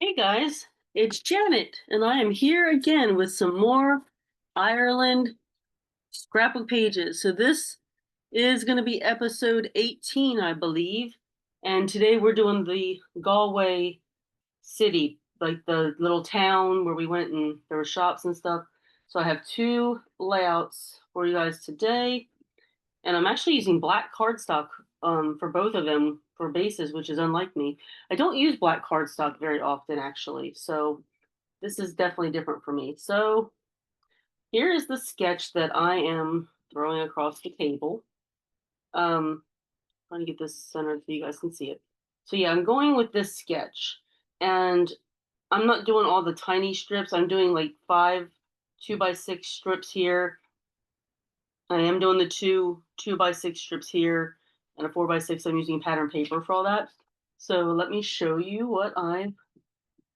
Hey guys, it's Janet, and I am here again with some more Ireland scrapbook pages. So this is going to be episode 18, I believe. And today we're doing the Galway city, like the little town where we went and there were shops and stuff. So I have two layouts for you guys today. And I'm actually using black cardstock for both of them for bases, which is unlike me. I don't use black cardstock very often, actually. So this is definitely different for me. So here is the sketch that I am throwing across the table. Trying to get this centered so you guys can see it. So yeah, I'm going with this sketch, and I'm not doing all the tiny strips. I'm doing like 5 2x6 strips here. I am doing the 2 2x6 strips here, and a 4x6. I'm using pattern paper for all that. So let me show you what I've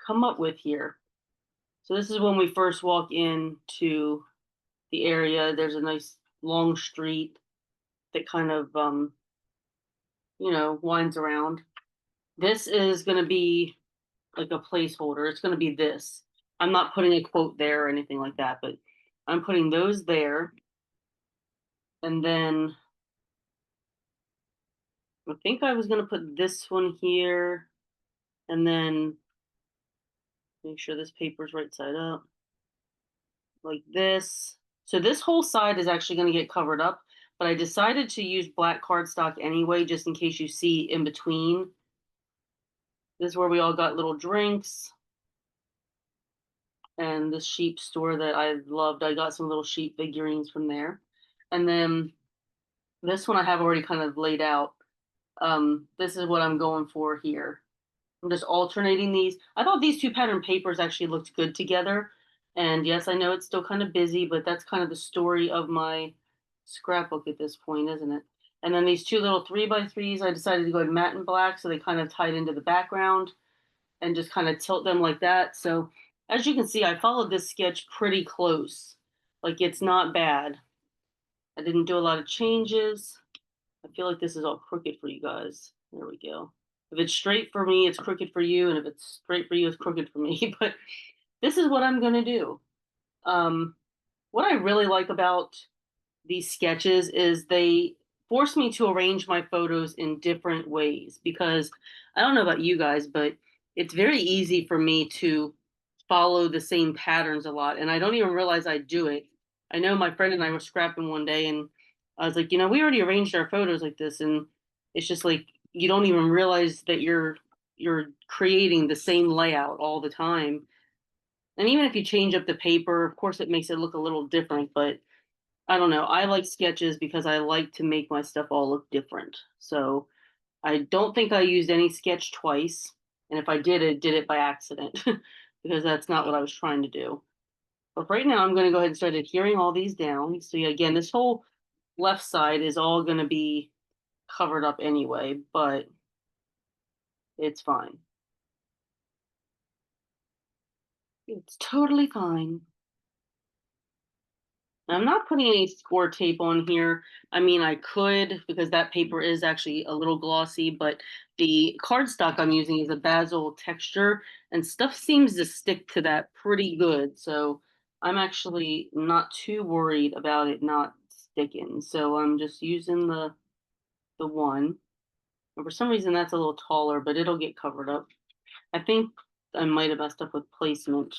come up with here. So this is when we first walk into the area. There's a nice long street that kind of winds around. This is going to be like a placeholder. It's going to be this. I'm not putting a quote there or anything like that, but I'm putting those there. And then I think I was going to put this one here and then make sure this paper's right side up like this. So this whole side is actually going to get covered up, but I decided to use black cardstock anyway, just in case you see in between. This is where we all got little drinks and the sheep store that I loved. I got some little sheep figurines from there. And then this one I have already kind of laid out. This is what I'm going for here. I'm just alternating these. I thought these two pattern papers actually looked good together. And yes, I know it's still kind of busy, but that's kind of the story of my scrapbook at this point, isn't it? And then these two little 3x3s, I decided to go with matte and black, so they kind of tied into the background and just kind of tilt them like that. So as you can see, I followed this sketch pretty close. Like it's not bad. I didn't do a lot of changes. I feel like this is all crooked for you guys. There we go. If it's straight for me, it's crooked for you. And if it's straight for you, it's crooked for me. But this is what I'm going to do. Um, what I really like about these sketches is they force me to arrange my photos in different ways because I don't know about you guys, but it's very easy for me to follow the same patterns a lot. And I don't even realize I do it. I know my friend and I were scrapping one day and I was like, we already arranged our photos like this. And it's just like you don't even realize that you're creating the same layout all the time. And even if you change up the paper, of course it makes it look a little different, but I don't know. I like sketches because I like to make my stuff all look different. So I don't think I used any sketch twice. And if I did, it did it by accident because that's not what I was trying to do. But right now, I'm going to go ahead and start adhering all these down. So yeah, again, this whole left side is all going to be covered up anyway, but it's fine. It's totally fine. I'm not putting any score tape on here. I mean, I could because that paper is actually a little glossy, but the cardstock I'm using is a basil texture and stuff seems to stick to that pretty good. So I'm actually not too worried about it not sticking. So I'm just using the one. And for some reason that's a little taller, but it'll get covered up. I think I might have messed up with placement.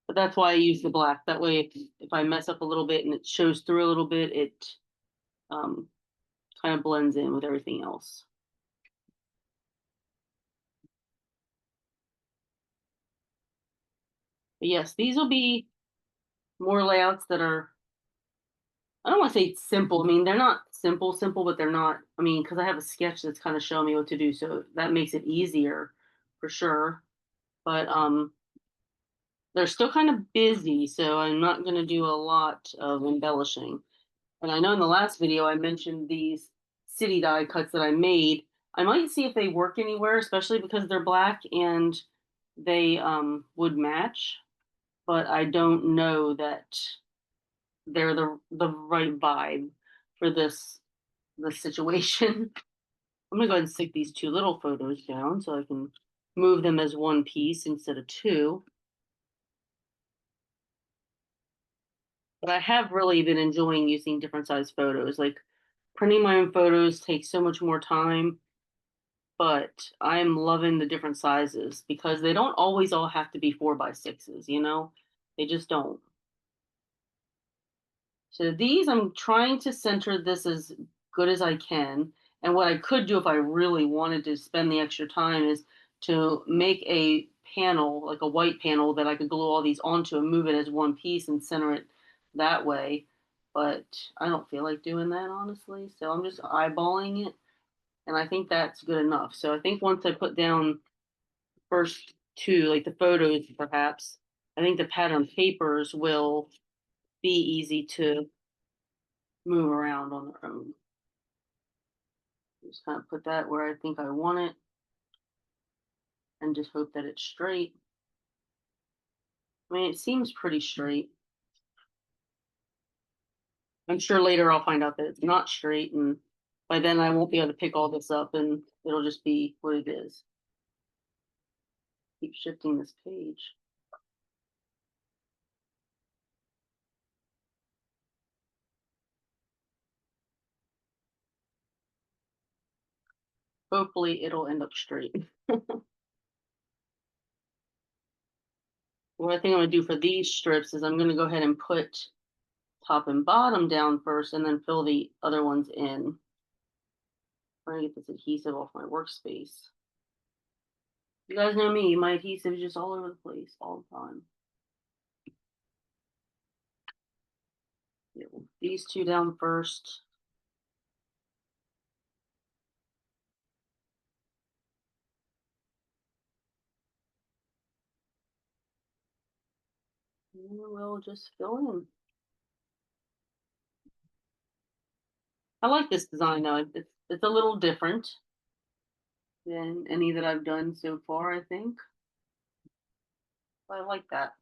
But that's why I use the black. That way, if I mess up a little bit and it shows through a little bit, it um, kind of blends in with everything else. But yes, these will be more layouts that are, I don't want to say simple. I mean, they're not simple, but they're not, I mean, because I have a sketch that's kind of showing me what to do. So that makes it easier for sure. But they're still kind of busy. So I'm not going to do a lot of embellishing. And I know in the last video I mentioned these city die cuts that I made. I might see if they work anywhere, especially because they're black and they would match, but I don't know that they're the right vibe for this situation. I'm gonna go ahead and stick these two little photos down so I can move them as one piece instead of two. But I have really been enjoying using different size photos. Like printing my own photos takes so much more time, but I'm loving the different sizes because they don't always all have to be 4x6s, you know? They just don't. So these, I'm trying to center this as good as I can. And what I could do if I really wanted to spend the extra time is to make a panel, like a white panel that I could glue all these onto and move it as one piece and center it that way. But I don't feel like doing that, honestly. So I'm just eyeballing it. And I think that's good enough. So I think once I put down first two, like the photos perhaps, I think the pattern papers will be easy to move around on their own. Just kind of put that where I think I want it and just hope that it's straight. I mean, it seems pretty straight. I'm sure later I'll find out that it's not straight, and by then I won't be able to pick all this up and it'll just be what it is. Keep shifting this page. Hopefully it'll end up straight. What I think I'm gonna do for these strips is I'm gonna go ahead and put top and bottom down first and then fill the other ones in. I'm trying to get this adhesive off my workspace. You guys know me, my adhesive is just all over the place all the time. Yeah, these two down first. And we'll just fill in. I like this design though. It's a little different than any that I've done so far, I think. I like that.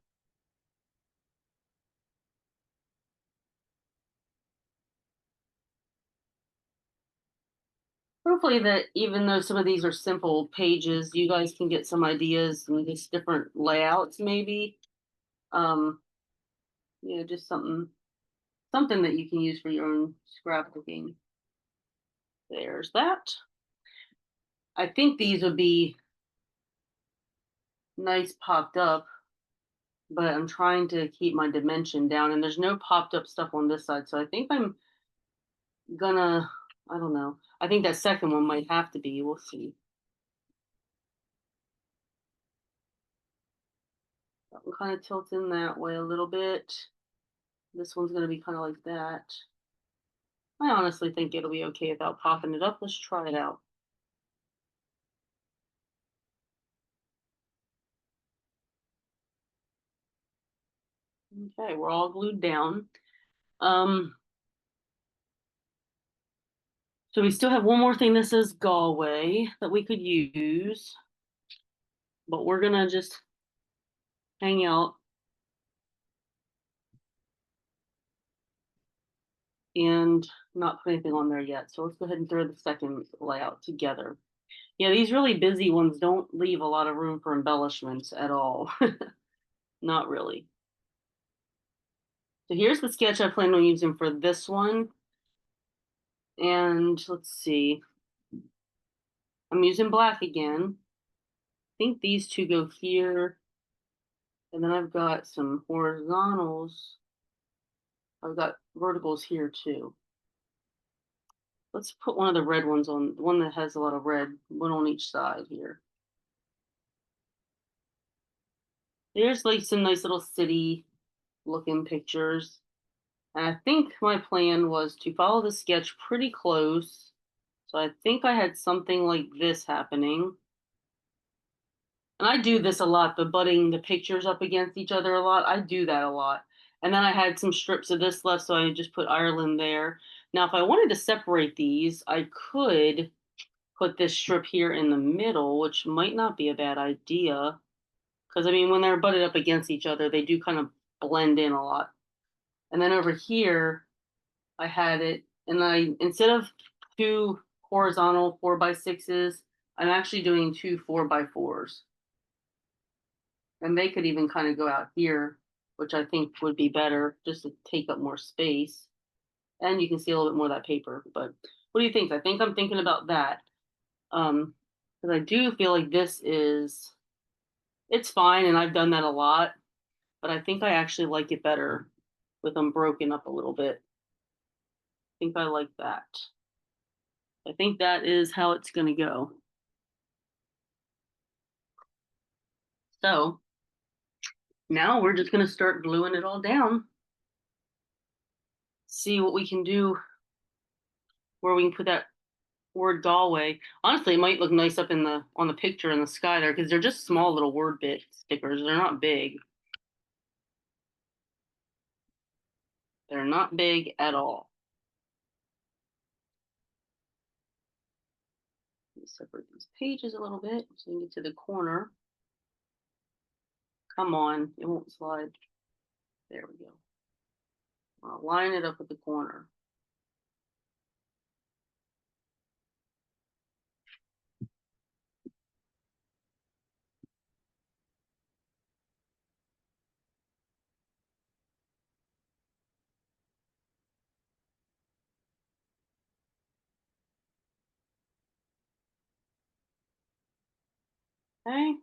Hopefully that even though some of these are simple pages, you guys can get some ideas and just different layouts maybe. Um, just something that you can use for your own scrapbooking. There's that. I think these would be nice popped up, but I'm trying to keep my dimension down and there's no popped up stuff on this side. So I think I'm gonna, I don't know. I think that second one might have to be. We'll see. That one kind of tilts in that way a little bit. This one's gonna be kind of like that. I honestly think it'll be okay without popping it up. Let's try it out. Okay, we're all glued down. Um, so we still have one more thing that says Galway that we could use, but we're gonna just hang out and not put anything on there yet. So let's go ahead and throw the second layout together. Yeah, these really busy ones don't leave a lot of room for embellishments at all. Not really. So here's the sketch I plan on using for this one. And let's see. I'm using black again. I think these two go here. And then I've got some horizontals. I've got verticals here too. Let's put one of the red ones on, the one that has a lot of red, one on each side here. There's like some nice little city looking pictures. And I think my plan was to follow the sketch pretty close. So I think I had something like this happening. And I do this a lot, the butting the pictures up against each other a lot. I do that a lot. And then I had some strips of this left, so I just put Ireland there. Now, if I wanted to separate these, I could put this strip here in the middle, which might not be a bad idea. Because, I mean, when they're butted up against each other, they do kind of blend in a lot. And then over here, I had it, and I, instead of two horizontal 4x6s. I'm actually doing two 4x4s. And they could even kind of go out here, which I think would be better just to take up more space. And you can see a little bit more of that paper. But what do you think? I think I'm thinking about that. Because I do feel like it's fine, and I've done that a lot, but I think I actually like it better with them broken up a little bit. I think I like that. I think that is how it's going to go. So now we're just going to start gluing it all down. See what we can do, where we can put that word Galway. Honestly, it might look nice up in the on the picture in the sky there because they're just small little word bit stickers. They're not big. They're not big at all. Let me separate these pages a little bit so we can get to the corner. Come on, it won't slide. There we go. I'll line it up with the corner. Okay.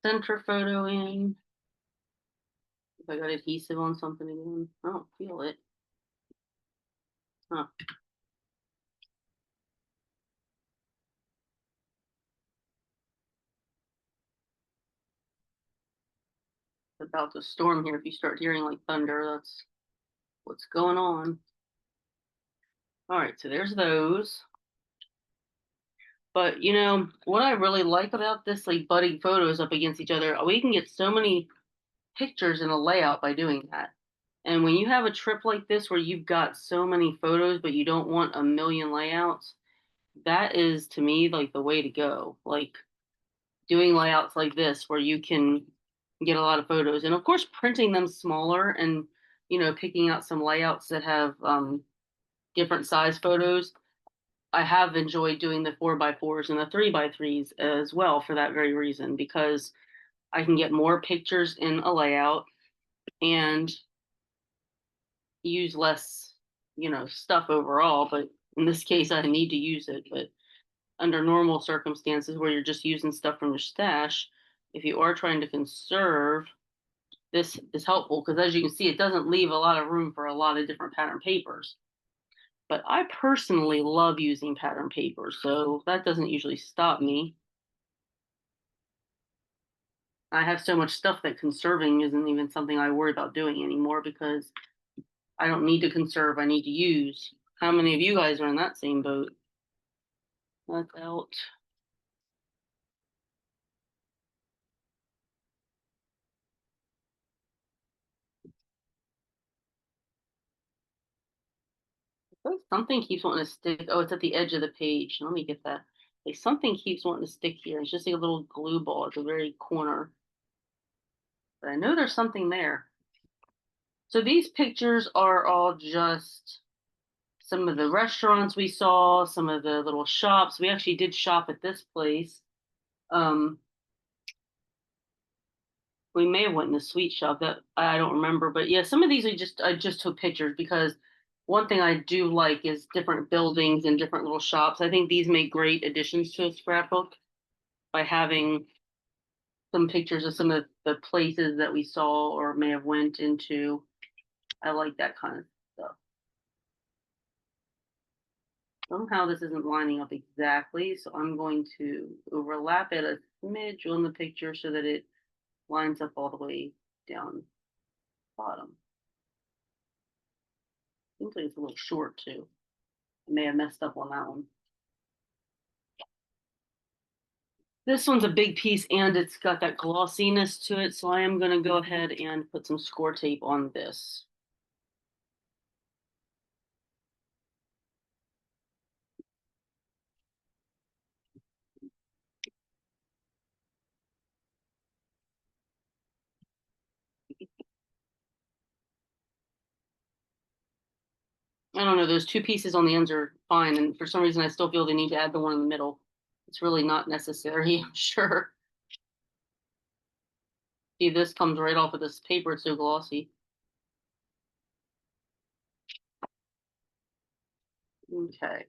Center photo in. If I got adhesive on something again, I don't feel it. Huh. It's about to storm here. If you start hearing like thunder, that's what's going on. All right, so there's those. But you know what I really like about this, like budding photos up against each other, we can get so many pictures in a layout by doing that. And when you have a trip like this where you've got so many photos, but you don't want a million layouts, that is to me like the way to go. Like doing layouts like this where you can get a lot of photos. And of course, printing them smaller and, picking out some layouts that have different size photos. I have enjoyed doing the 4x4s and the 3x3s as well for that very reason, because I can get more pictures in a layout and use less, stuff overall. But in this case, I need to use it. But under normal circumstances where you're just using stuff from your stash, if you are trying to conserve, this is helpful because as you can see, it doesn't leave a lot of room for a lot of different pattern papers. But I personally love using pattern paper, so that doesn't usually stop me. I have so much stuff that conserving isn't even something I worry about doing anymore because I don't need to conserve, I need to use. How many of you guys are in that same boat? That's out. Something keeps wanting to stick. Oh, it's at the edge of the page. Let me get that. Like something keeps wanting to stick here. It's just like a little glue ball at the very corner. But I know there's something there. So these pictures are all just some of the restaurants we saw, some of the little shops. We actually did shop at this place. Um, we may have went in a sweet shop that I don't remember, but yeah, some of these I just took pictures because one thing I do like is different buildings and different little shops. I think these make great additions to a scrapbook by having some pictures of some of the places that we saw or may have went into. I like that kind of stuff. Somehow this isn't lining up exactly, so I'm going to overlap it a smidge on the picture so that it lines up all the way down bottom. Seems like it's a little short too. I may have messed up on that one. This one's a big piece and it's got that glossiness to it, so I am going to go ahead and put some score tape on this. I don't know, those two pieces on the ends are fine, and for some reason I still feel the need to add the one in the middle. It's really not necessary, I'm sure. See, this comes right off of this paper, it's so glossy. Okay.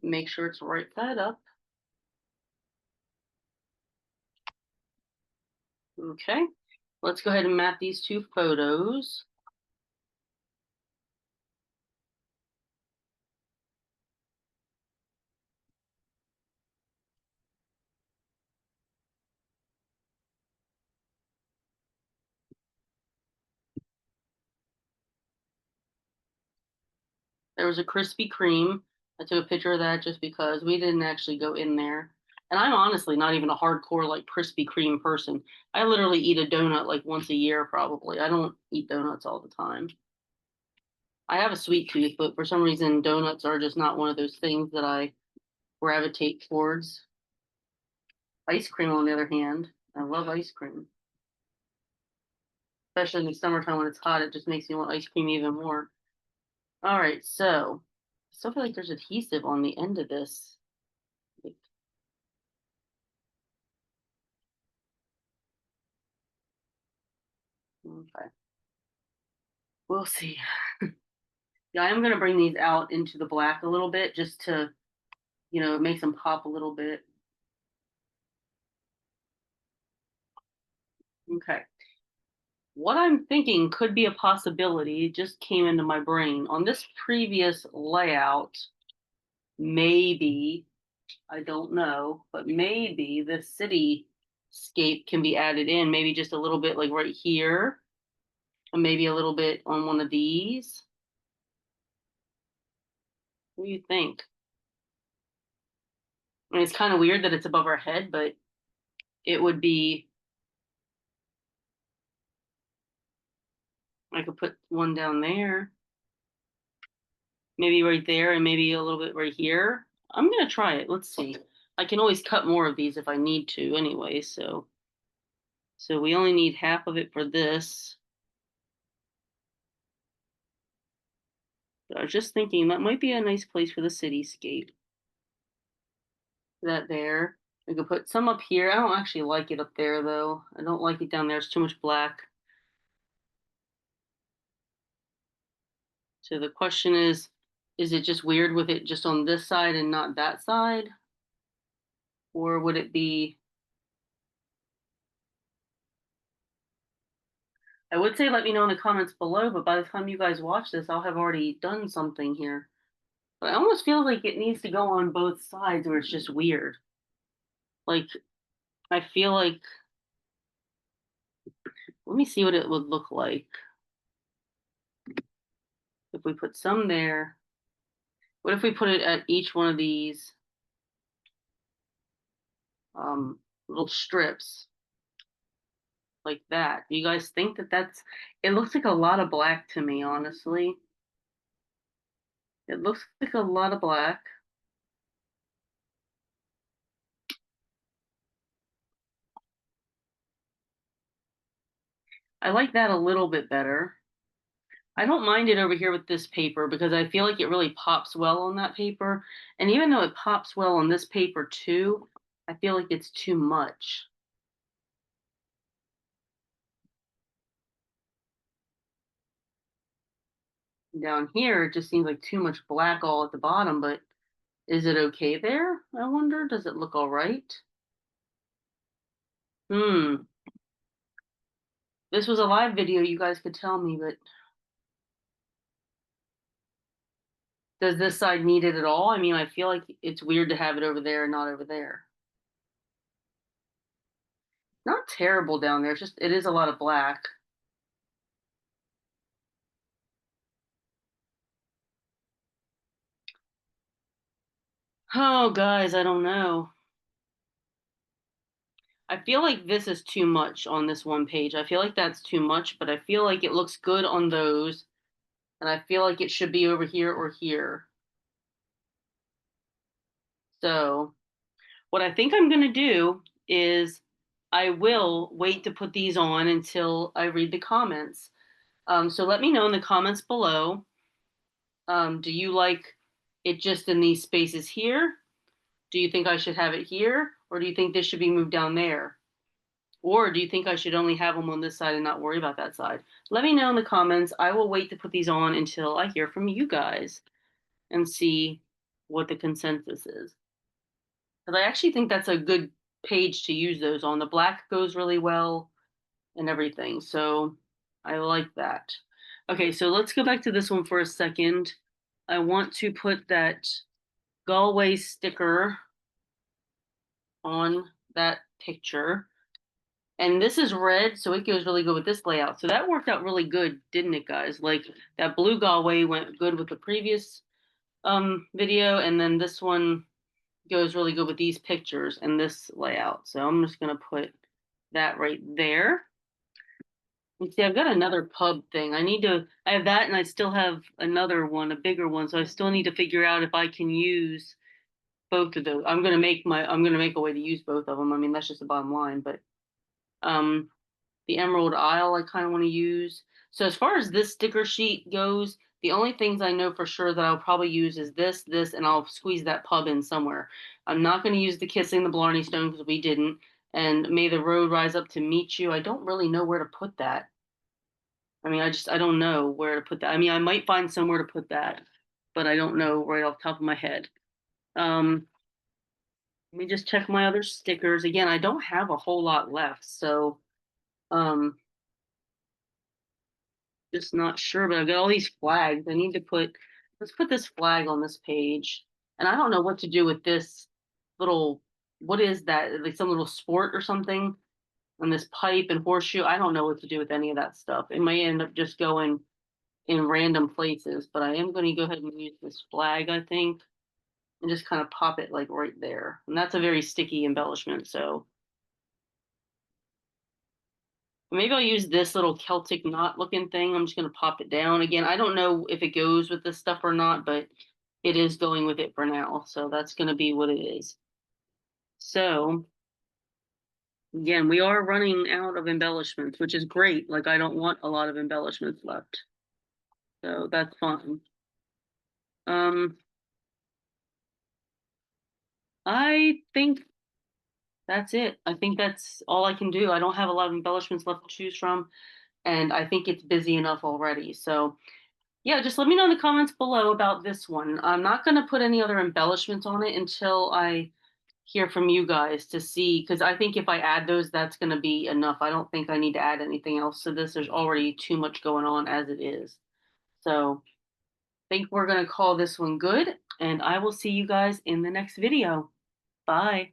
Make sure it's right side up. Okay. Let's go ahead and map these two photos. There was a Krispy Kreme. I took a picture of that just because we didn't actually go in there. And I'm honestly not even a hardcore like Krispy Kreme person. I literally eat a donut like once a year probably. I don't eat donuts all the time. I have a sweet tooth, but for some reason donuts are just not one of those things that I gravitate towards. Ice cream on the other hand, I love ice cream. Especially in the summertime when it's hot, it just makes me want ice cream even more. All right, so I still feel like there's adhesive on the end of this. Okay, we'll see. Yeah, I'm gonna bring these out into the black a little bit just to, it makes them pop a little bit. Okay. What I'm thinking could be a possibility just came into my brain. On this previous layout, maybe, I don't know, but maybe the cityscape can be added in, maybe just a little bit like right here, and maybe a little bit on one of these. What do you think? I mean, it's kind of weird that it's above our head, but it would be, I could put one down there, maybe right there, and maybe a little bit right here. I'm gonna try it. Let's see. I can always cut more of these if I need to anyway, so we only need half of it for this. But I was just thinking that might be a nice place for the cityscape. That there. I could put some up here. I don't actually like it up there though. I don't like it down there. It's too much black. So the question is it just weird with it just on this side and not that side? Or would it be, I would say let me know in the comments below, but by the time you guys watch this, I'll have already done something here. But I almost feel like it needs to go on both sides or it's just weird. Like, I feel like, let me see what it would look like if we put some there. What if we put it at each one of these um, little strips like that? Do you guys think that it looks like a lot of black to me, honestly. It looks like a lot of black. I like that a little bit better. I don't mind it over here with this paper because I feel like it really pops well on that paper. And even though it pops well on this paper too, I feel like it's too much. Down here, it just seems like too much black all at the bottom, but is it okay there? I wonder. Does it look all right? Hmm. This was a live video, you guys could tell me, but does this side need it at all? I mean, I feel like it's weird to have it over there and not over there. Not terrible down there. It's just it is a lot of black. Oh, guys, I don't know. I feel like this is too much on this one page. I feel like that's too much, but I feel like it looks good on those, and I feel like it should be over here or here. So, what I think I'm going to do is I will wait to put these on until I read the comments. So let me know in the comments below Do you like it just in these spaces here? Do you think I should have it here? Or do you think this should be moved down there? Or do you think I should only have them on this side and not worry about that side? Let me know in the comments. I will wait to put these on until I hear from you guys and see what the consensus is. Because I actually think that's a good page to use those on. The black goes really well and everything. So I like that. Okay, so let's go back to this one for a second. I want to put that Galway sticker on that picture. And this is red, so it goes really good with this layout. So that worked out really good, didn't it, guys? Like that blue Galway went good with the previous video, and then this one goes really good with these pictures and this layout. So I'm just gonna put that right there. And see, I've got another pub thing. I have that and I still have another one, a bigger one. So I still need to figure out if I can use both of those. I'm gonna make a way to use both of them. I mean, that's just the bottom line, but um the Emerald Isle I kind of want to use. So as far as this sticker sheet goes, the only things I know for sure that I'll probably use is this, and I'll squeeze that pub in somewhere. I'm not going to use the Kissing the Blarney Stone because we didn't. And May the Road Rise Up to Meet You. I don't really know where to put that. I mean, I don't know where to put that. I mean, I might find somewhere to put that, but I don't know right off the top of my head. Um, Let me just check my other stickers. Again, I don't have a whole lot left, so um just not sure, but I've got all these flags. Let's put this flag on this page. And I don't know what to do with this little, what is that? Like some little sport or something? And this pipe and horseshoe. I don't know what to do with any of that stuff. It may end up just going in random places, but I am going to go ahead and use this flag, I think, and just kind of pop it like right there. And that's a very sticky embellishment. So maybe I'll use this little Celtic knot looking thing. I'm just going to pop it down. Again, I don't know if it goes with this stuff or not, but it is going with it for now. So that's going to be what it is. So again, we are running out of embellishments, which is great. Like I don't want a lot of embellishments left. So that's fine. Um, I think that's it. I think that's all I can do. I don't have a lot of embellishments left to choose from, and I think it's busy enough already. So yeah, just let me know in the comments below about this one. I'm not going to put any other embellishments on it until I hear from you guys to see, because I think if I add those, that's going to be enough. I don't think I need to add anything else to this. There's already too much going on as it is. So I think we're going to call this one good, and I will see you guys in the next video. Bye.